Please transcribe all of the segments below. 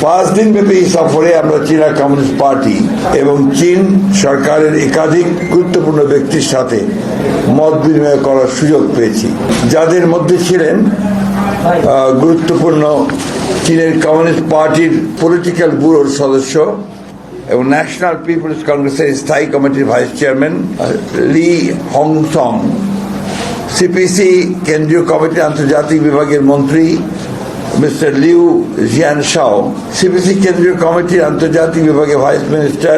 5 দিন ব্যাপী সফরে আমরা চীনা কমিউনিস্ট পার্টি এবং চীন সরকারের একাধিক গুরুত্বপূর্ণ ব্যক্তির সাথে মত বিনিময় করার সুযোগ পেয়েছি, যাদের মধ্যে ছিলেন গুরুত্বপূর্ণ চীনের কমিউনিস্ট পার্টির পলিটিক্যাল ব্যুরোর সদস্য এবং ন্যাশনাল পিপলস কংগ্রেসের স্থায়ী কমিটির ভাইস চেয়ারম্যান লি হংসং, সিপিসি কেন্দ্রীয় কমিটির আন্তর্জাতিক বিভাগের মন্ত্রী মিস্টার লিউ জিয়ানশাও, সিপিসি কেন্দ্রীয় কমিটির আন্তর্জাতিক বিভাগের ভাইস মিনিস্টার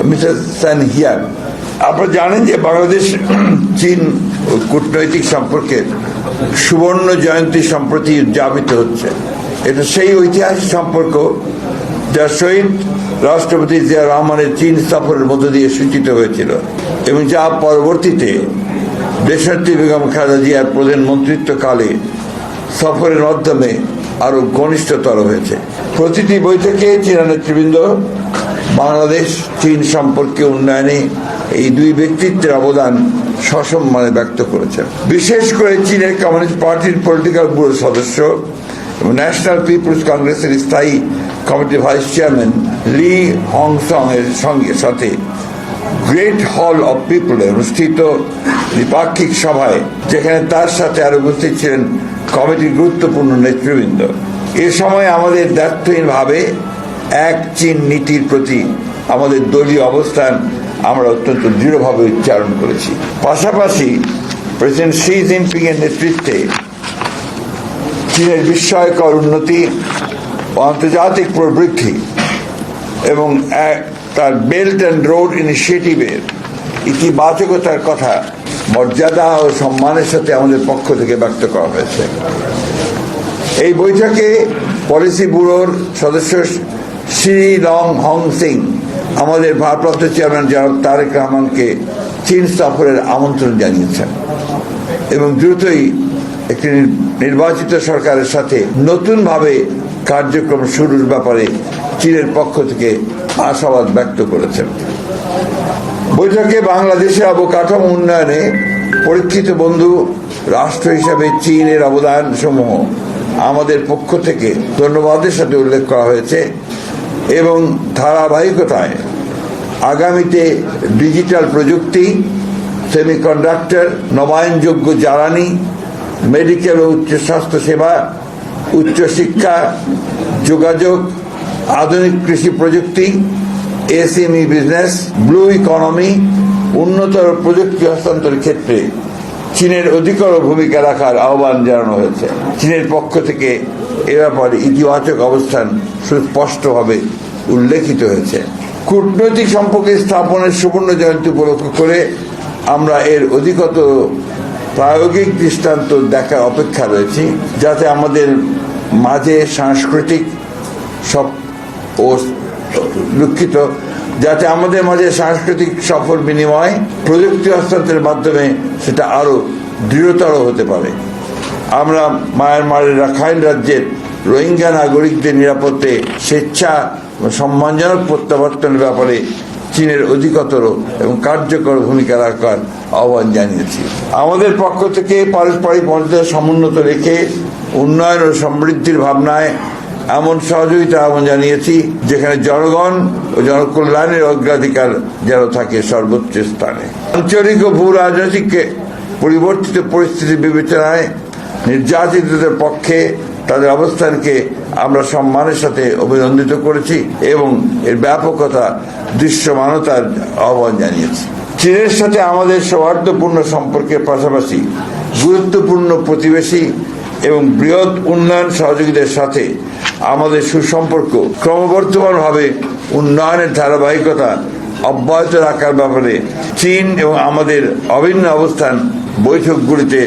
মিস্টার সান হিয়ান। আপনারা জানেন যে বাংলাদেশ চীন কূটনৈতিক সম্পর্কের সুবর্ণ জয়ন্তী সম্প্রতি উদযাপিত হচ্ছে। এটা সেই ঐতিহাসিক সম্পর্ক যা শহীদ রাষ্ট্রপতি জিয়া রহমানের চীন সফরের মধ্য দিয়ে সূচিত হয়েছিল এবং যা পরবর্তীতে দেশনেত্রী বেগম খালেদা জিয়ার প্রধানমন্ত্রিত্বকালে সফরের মাধ্যমে আরো ঘনিষ্ঠতর হয়েছে। প্রতিটি বৈঠকে চীনা নেতৃবৃন্দ বাংলাদেশ চীন সম্পর্কে উন্নয়নে এই দুই ব্যক্তিত্বের অবদান সসম্মানে ব্যক্ত করেছেন। বিশেষ করে চীনের কমিউনিস্ট পার্টির পলিটিক্যাল ব্যুরোর সদস্য এবং ন্যাশনাল পিপলস কংগ্রেসের স্থায়ী কমিটির ভাইস চেয়ারম্যান লি হংসং এর সাথে গ্রেট হল অফ পিপল অনুষ্ঠিত দ্বিপাক্ষিক সভায়, যেখানে তার সাথে আরো উপস্থিত ছিলেন কমিটির গুরুত্বপূর্ণ নেতৃবৃন্দ। এ সময় আমাদের দায়িত্বহীনভাবে এক চীন নীতির প্রতি আমাদের দলীয় অবস্থান আমরা অত্যন্ত দৃঢ়ভাবে উচ্চারণ করেছি। পাশাপাশি প্রেসিডেন্ট শি জিনপিং এর নেতৃত্বে চীনের বিস্ময়কর উন্নতি ও আন্তর্জাতিক প্রবৃদ্ধি এবং তার বেল্ট অ্যান্ড রোড ইনিশিয়েটিভের ইতিবাচকতার কথা মর্যাদা ও সম্মানের সাথে আমাদের পক্ষ থেকে ব্যক্ত করা হয়েছে। এই বৈঠকে পলিসি ব্যুরোর সদস্য শ্রী লং হং সিং আমাদের ভারপ্রাপ্ত চেয়ারম্যান জনাব তারেক রহমানকে চীন সফরের আমন্ত্রণ জানিয়েছেন এবং দ্রুতই একটি নির্বাচিত সরকারের সাথে নতুনভাবে কার্যক্রম শুরুর ব্যাপারে চীনের পক্ষ থেকে আশাবাদ ব্যক্ত করেছেন। বৈঠকে বাংলাদেশের অবকাঠামো উন্নয়নে পরীক্ষিত বন্ধু রাষ্ট্র হিসাবে চীনের অবদান সমূহ আমাদের পক্ষ থেকে ধন্যবাদের সাথে উল্লেখ করা হয়েছে এবং ধারাবাহিকতায় আগামীতে ডিজিটাল প্রযুক্তি, সেমিকন্ডাক্টর, নবায়নযোগ্য জ্বালানি, মেডিকেল ও উচ্চ স্বাস্থ্য সেবা, উচ্চশিক্ষা, যোগাযোগ, আধুনিক কৃষি প্রযুক্তি, এসএমই বিজনেস, ব্লু ইকোনমি, উন্নতর প্রযুক্তি হস্তান্তরের ক্ষেত্রে চীনের অধিকতর ভূমিকা রাখার আহ্বান জানানো হয়েছে। চীনের পক্ষ থেকে এ ব্যাপারে ইতিবাচক অবস্থান সুস্পষ্টভাবে উল্লেখিত হয়েছে। কূটনৈতিক সম্পর্কে স্থাপনের সুবর্ণ জয়ন্তী উপলক্ষ করে আমরা এর অধিকতর প্রায়োগিক দৃষ্টান্ত দেখার অপেক্ষা রয়েছি, যাতে আমাদের মাঝে সাংস্কৃতিক সফর বিনিময়, প্রযুক্তি হস্তান্তরের মাধ্যমে সেটা আরো দৃঢ়তর হতে পারে। আমরা মায়ানমারের রাখাইন রাজ্যের রোহিঙ্গা নাগরিকদের নিরাপত্তে স্বেচ্ছা সম্মানজনক প্রত্যাবর্তনের ব্যাপারে চীনের অধিকতর এবং কার্যকর ভূমিকা রাখার আহ্বান জানিয়েছি। আমাদের পক্ষ থেকে পারস্পরিক মর্যাদা সমুন্নত রেখে উন্নয়ন ও সমৃদ্ধির ভাবনায় এমন সহযোগিতা আহ্বান জানিয়েছি যেখানে জনগণ ও জনকল্যাণের অগ্রাধিকার যেন থাকে সর্বোচ্চ স্থানে। আঞ্চলিক ও ভূ রাজনৈতিক পরিবর্তিত পরিস্থিতি বিবেচনায় নির্যাতিতদের পক্ষে তাদের অবস্থানকে আমরা সম্মানের সাথে অভিনন্দিত করেছি এবং এর ব্যাপকতা দৃশ্যমানতার আহ্বান জানিয়েছি। চীনের সাথে আমাদের সৌহার্দ্যপূর্ণ সম্পর্কের পাশাপাশি গুরুত্বপূর্ণ প্রতিবেশী এবং বৃহৎ উন্নয়ন সহযোগীদের সাথে আমাদের সুসম্পর্ক ক্রমবর্ধমানভাবে উন্নয়নের ধারাবাহিকতা অব্যাহত রাখার ব্যাপারে চীন এবং আমাদের অভিন্ন অবস্থান বৈঠকগুলিতে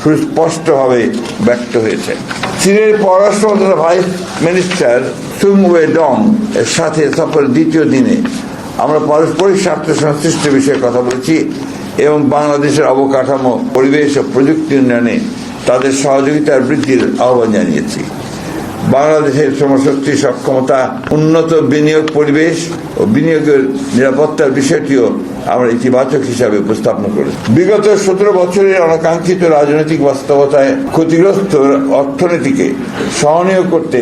সুস্পষ্টভাবে ব্যক্ত হয়েছে। চীনের পররাষ্ট্র মন্ত্রণালয়ের ভাইস মিনিস্টার সুং ওয়েডং এর সাথে সফরের দ্বিতীয় দিনে আমরা পারস্পরিক স্বার্থ সংশ্লিষ্ট বিষয়ে কথা বলেছি এবং বাংলাদেশের অবকাঠামো, পরিবেশ ও প্রযুক্তি উন্নয়নে তাদের সহযোগিতার বৃদ্ধির আহ্বান জানিয়েছি। বাংলাদেশের শ্রমশক্তি সক্ষমতা, উন্নত বিনিয়োগ পরিবেশ ও বিনিয়োগের নিরাপত্তার বিষয়টিও আমরা ইতিবাচক হিসাবে উপস্থাপন করেছি। বিগত 17 বছরের অনাকাঙ্ক্ষিত রাজনৈতিক বাস্তবতায় ক্ষতিগ্রস্ত অর্থনীতিকে সহনীয় করতে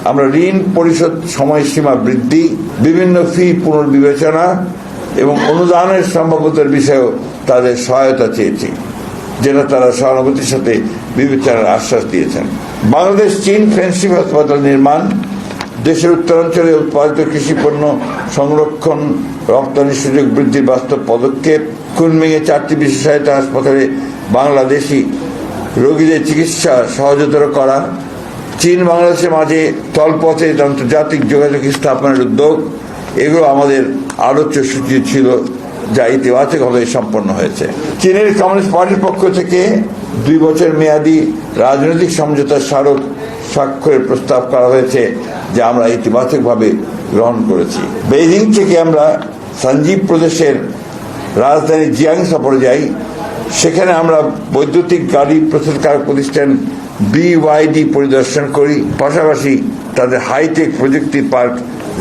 আমরা ঋণ পরিশোধ সময়সীমা বৃদ্ধি, বিভিন্ন ফি পুনর্বিবেচনা এবং অনুদানের সম্ভাব্যতার বিষয়েও তাদের সহায়তা চেয়েছি, যেটা তারা সহানুভূতির সাথে বিবেচনার আশ্বাস দিয়েছেন। বাংলাদেশ চীন ফ্রেন্ডশিপ হাসপাতাল নির্মাণ, দেশের উত্তরাঞ্চলে উৎপাদিত কৃষি পণ্য সংরক্ষণ, রপ্তানি সুযোগ বৃদ্ধির বাস্তব পদক্ষেপ, কুনমিংয়ে 4টি বিশেষায়িত হাসপাতালে বাংলাদেশি রোগীদের চিকিৎসা সহজতর করা, চীন বাংলাদেশের মাঝে স্থলপথে আন্তর্জাতিক যোগাযোগ স্থাপনের উদ্যোগ, এগুলো আমাদের আলোচ্য সূচি ছিল, যা ইতিবাচকভাবে সম্পন্ন হয়েছে। চীনের কমিউনিস্ট পার্টির পক্ষ থেকে 2 বছর মেয়াদী রাজনৈতিক সমঝোতার স্মারক স্বাক্ষরের প্রস্তাব করা হয়েছে, যা আমরা ইতিবাচকভাবে গ্রহণ করেছি। বেইজিং থেকে আমরা সানজি প্রদেশের রাজধানী জিয়াং সফরে যাই। সেখানে আমরা বৈদ্যুতিক গাড়ি প্রস্তুতকারক প্রতিষ্ঠান BYD পরিদর্শন করি। পাশাপাশি তাদের হাইটেক প্রযুক্তি পার্ক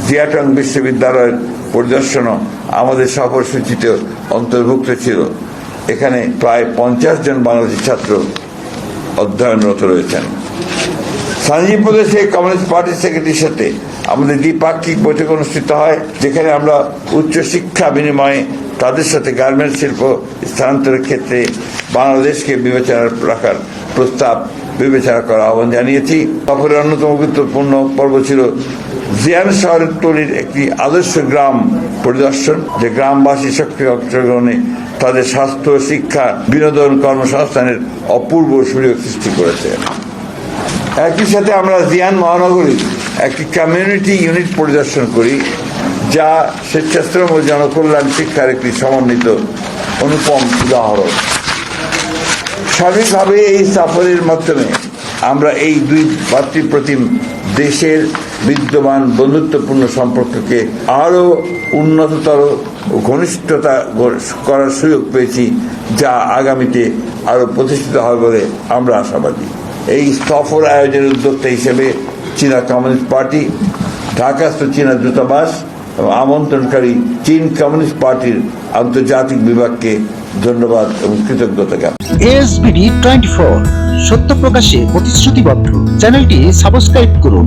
জিয়াটং বিশ্ববিদ্যালয়ের পরিদর্শনও আমাদের সফরসূচিতে অন্তর্ভুক্ত ছিল। এখানে প্রায় 50 জন বাংলাদেশি ছাত্র অধ্যয়নরত রয়েছেন। সানজি প্রদেশে কমিউনিস্ট পার্টির সেক্রেটারির সাথে আমাদের দ্বিপাক্ষিক বৈঠক অনুষ্ঠিত হয়, যেখানে আমরা উচ্চশিক্ষা বিনিময়ে তাদের সাথে গার্মেন্টস শিল্প স্থানান্তরের ক্ষেত্রে বাংলাদেশকে বিবেচনা রাখার প্রস্তাব বিবেচনা করার আহ্বান জানিয়েছি। সফরের অন্যতম গুরুত্বপূর্ণ পর্ব ছিল জিয়ান শহরের তৈরির একটি আদর্শ গ্রাম পরিদর্শন, যে গ্রামবাসী সক্রিয় অংশগ্রহণে তাদের স্বাস্থ্য, শিক্ষা, বিনোদন, কর্মসংস্থানের অপূর্ব সুযোগ সৃষ্টি করেছে। একই সাথে আমরা জিয়ান মহানগরীর একটি কমিউনিটি ইউনিট পরিদর্শন করি, যা স্বেচ্ছাশ্রম ও জনকল্যাণ শিক্ষার একটি সমন্বিত অনুপম উদাহরণ। সার্বিকভাবে এই সফরের মাধ্যমে আমরা এই 2 ভাতৃপ্রতিম দেশের বিদ্যমান বন্ধুত্বপূর্ণ সম্পর্ককে আরও উন্নততর ও ঘনিষ্ঠতা করার সুযোগ পেয়েছি, যা আগামীতে আরও প্রতিষ্ঠিত হবে বলে আমরা আশাবাদী। এই সফর আয়োজনের উদ্যোক্তা হিসেবে চীনা কমিউনিস্ট পার্টি, ঢাকাস্থ চীনা দূতাবাস এবং আমন্ত্রণকারী চীন কমিউনিস্ট পার্টির আন্তর্জাতিক বিভাগকে ধন্যবাদ এবং কৃতজ্ঞতা জ্ঞাপন। ASBD 24 সত্য প্রকাশে প্রতিশ্রুতিবদ্ধ। চ্যানেলটি সাবস্ক্রাইব করুন।